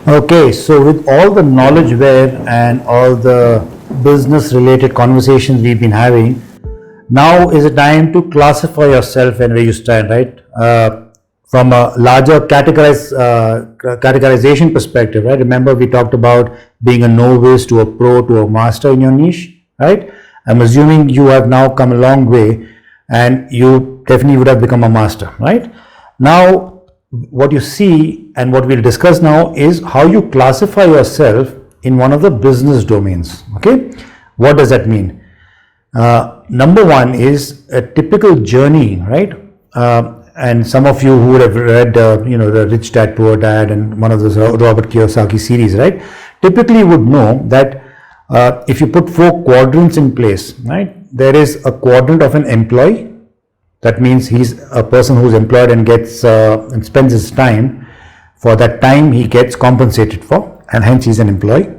Okay, so with all the knowledge ware and all the business related conversations we've been having, now is the time to classify yourself and where you stand, right? From a larger categorization perspective, right? Remember, we talked about being a novice to a pro to a master in your niche, right? I'm assuming you have now come a long way and you definitely would have become a master, right? Now, what you see and what we'll discuss now is how you classify yourself in one of the business domains. Okay, what does that mean? Number one is a typical journey, right? And some of you who would have read the Rich Dad Poor Dad and one of those Robert Kiyosaki series, right, typically would know that if you put 4 quadrants in place, right, there is a quadrant of an employee. That means he's a person who's employed and gets and spends his time. For that time he gets compensated for, and hence he's an employee.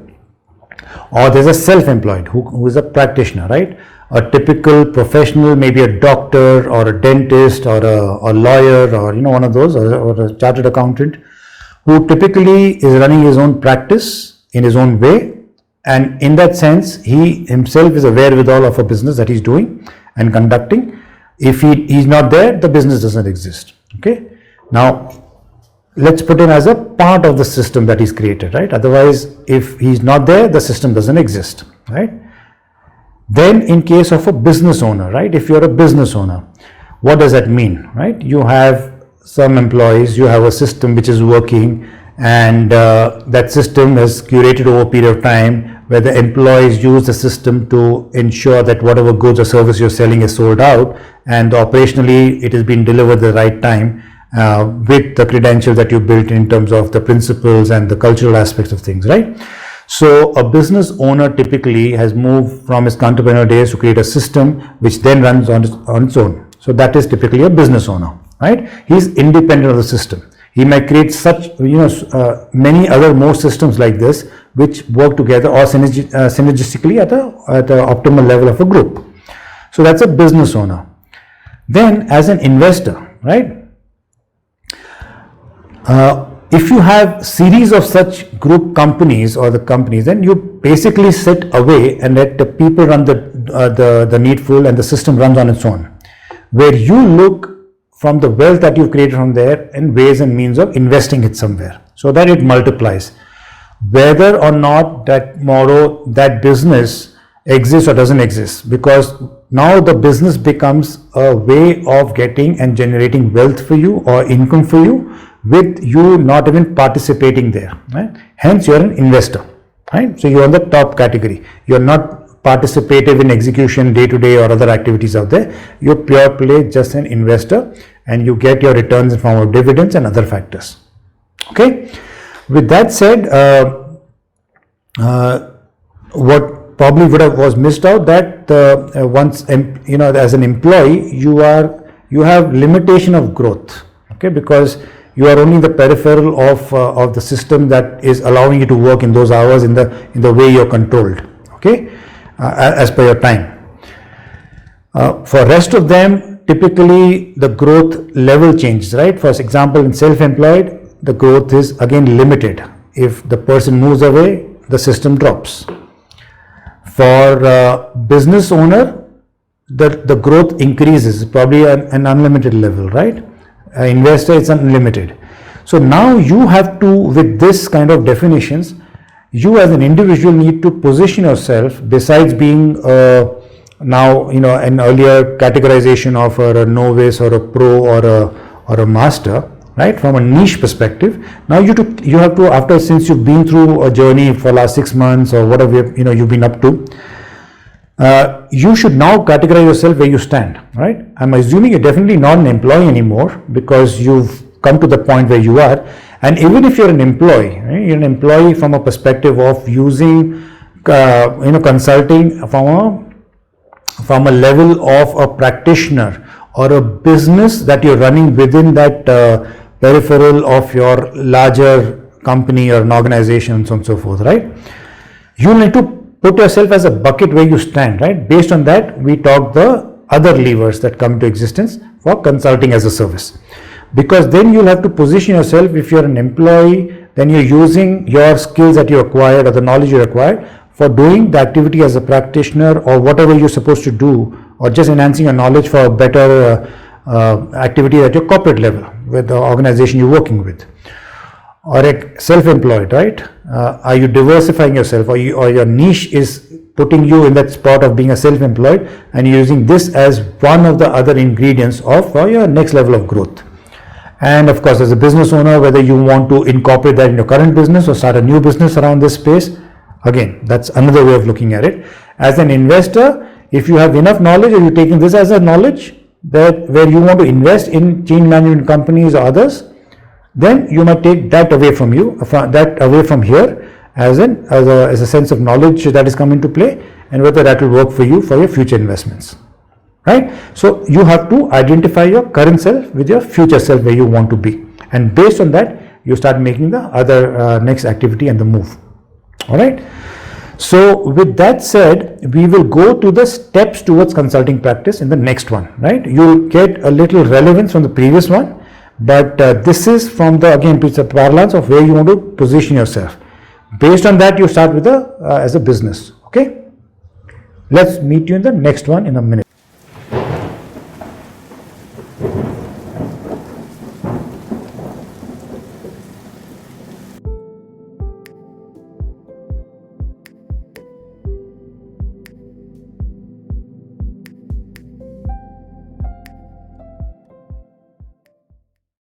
Or there's a self-employed who is a practitioner, right? A typical professional, maybe a doctor or a dentist or a lawyer or one of those, or a chartered accountant, who typically is running his own practice in his own way, and in that sense he himself is aware withal of a business that he's doing and conducting. If he's not there, the business doesn't exist. Okay, now let's put him as a part of the system that he's created, right? Otherwise, if he's not there, the system doesn't exist, right? Then in case of a business owner, right, if you're a business owner, what does that mean, right? You have some employees, you have a system which is working, and that system is curated over a period of time where the employees use the system to ensure that whatever goods or service you're selling is sold out, and operationally it is being delivered at the right time with the credentials that you built in terms of the principles and the cultural aspects of things, right? So a business owner typically has moved from his entrepreneurial days to create a system which then runs on its own. So that is typically a business owner, right? He's independent of the system. He might create such many other more systems like this which work together or synergistically at the optimal level of a group. So that's a business owner. Then as an investor, right? If you have series of such group companies or the companies, then you basically sit away and let the people run the needful, and the system runs on its own, where you look from the wealth that you've created from there and ways and means of investing it somewhere so that it multiplies, whether or not that tomorrow that business exists or doesn't exist, because now the business becomes a way of getting and generating wealth for you or income for you with you not even participating there, right? Hence you're an investor, right? So you're on the top category. You're not participative in execution day to day or other activities out there. You're pure play just an investor, and you get your returns in form of dividends and other factors. Okay, with that said, what probably was missed out, that once as an employee you have limitation of growth, okay, because you are only the peripheral of the system that is allowing you to work in those hours in the way you're controlled, okay, as per your time. For rest of them, typically the growth level changes, right? For example, in self-employed, the growth is again limited. If the person moves away, the system drops. For business owner, the growth increases, probably an unlimited level, right? Investor, it's unlimited. So now you have to, with this kind of definitions, you as an individual need to position yourself, besides being now an earlier categorization of a novice or a pro or a master, right? From a niche perspective, now you have to, since you've been through a journey for last 6 months or whatever you've been up to, you should now categorize yourself where you stand, right? I'm assuming you're definitely not an employee anymore because you've come to the point where you are. And even if you're an employee, right, you're an employee from a perspective of using consulting from a level of a practitioner or a business that you're running within that peripheral of your larger company or an organization, and so on and so forth, right? You need to put yourself as a bucket where you stand, right? Based on that, we talk the other levers that come to existence for consulting as a service. Because then you'll have to position yourself, if you're an employee, then you're using your skills that you acquired or the knowledge you acquired for doing the activity as a practitioner or whatever you're supposed to do, or just enhancing your knowledge for a better activity at your corporate level with the organization you're working with. Or self-employed, right? Are you diversifying yourself, or your niche is putting you in that spot of being a self-employed, and you're using this as one of the other ingredients of your next level of growth. And of course, as a business owner, whether you want to incorporate that in your current business or start a new business around this space, again, that's another way of looking at it. As an investor, if you have enough knowledge, or you're taking this as a knowledge that where you want to invest in change management companies or others, then you might take that away from here as a sense of knowledge that is come into play, and whether that will work for you for your future investments, right? So you have to identify your current self with your future self where you want to be, and based on that you start making the other next activity and the move. All right. So with that said, we will go to the steps towards consulting practice in the next one, right? You'll get a little relevance from the previous one, but this is from the, again, it's a parlance of where you want to position yourself. Based on that, you start with as a business. Okay. Let's meet you in the next one in a minute.